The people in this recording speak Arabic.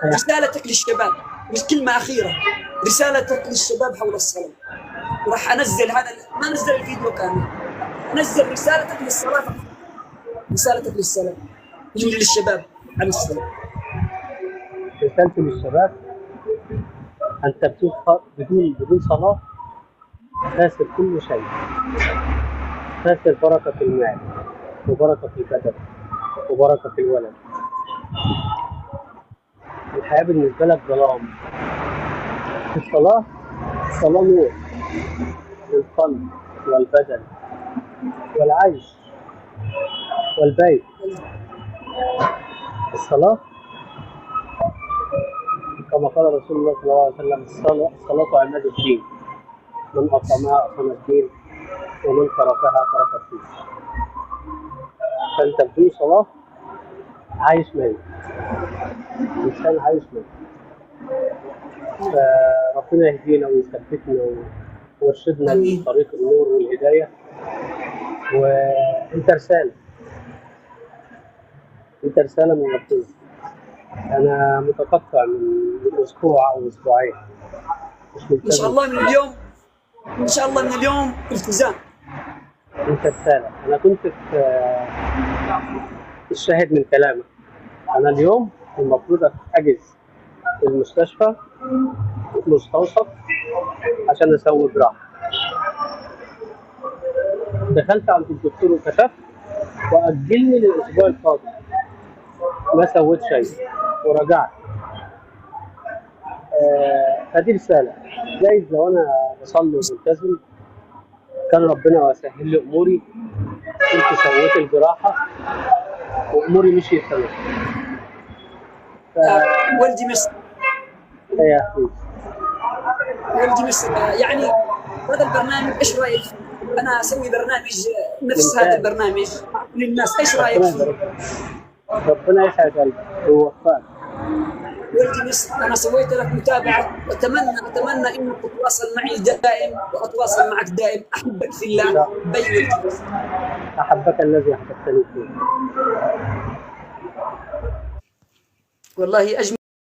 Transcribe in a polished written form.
رسالتك للشباب، مش كلمة أخيرة، رسالتك للشباب حول الصلاة. وراح أنزل هذا، ما نزل الفيديو كامل، نزل رسالتك للصلاة فقط. رسالتك للصلاة للشباب عن الصلاة. رسالتي للشباب: أنت بدون صلاة خاسر كل شيء، خاسر بركة المال وبركة البدن وبركة الولد. الحياة بالنسبة لك ظلام. الصلاة نور للقلب والبدن والعيش والبيت. الصلاة كما قال رسول الله صلى الله عليه وسلم: الصلاة عماد الدين، من أقامها أقام الدين ومن تركها ترك الدين. فأنت بدون صلاة عايش ميت، إنسان عايش ميت. فربنا يهدينا ويثبتنا ويرشدنا لطريق النور والهداية. وأنت رسالة من ربنا. أنا متقطع من أسبوع أو أسبوعين، مش ملتزم. إن شاء الله من اليوم، إن شاء الله من اليوم التزام. أنت رسالة. أنا كنت في الشاهد من كلامك. أنا اليوم المفروض أحجز في المستشفى مستوصف عشان أسوي جراحة. دخلت عند الدكتور وكتبت وأجلني للأسبوع القادم، ما سويت شيء ورجعت. هذه رسالة. جايز لو أنا بصلي وملتزم كان ربنا وسهل لي أموري، كنت سويت الجراحة وأموري مشيت تمام. والدي مصر. يا أخي والدي مصر. يعني هذا البرنامج ايش رايك؟ انا اسوي برنامج نفس هذا البرنامج للناس، ايش رايك فيه؟ ربنا يسعد قلبك ويوفقك. والدي مصر، انا سويت لك متابعه، اتمنى انك تتواصل معي دائم واتواصل معك دائم. احبك في الله. بي والدي مصر. احبك الذي احببتني فيه. والله اجمل.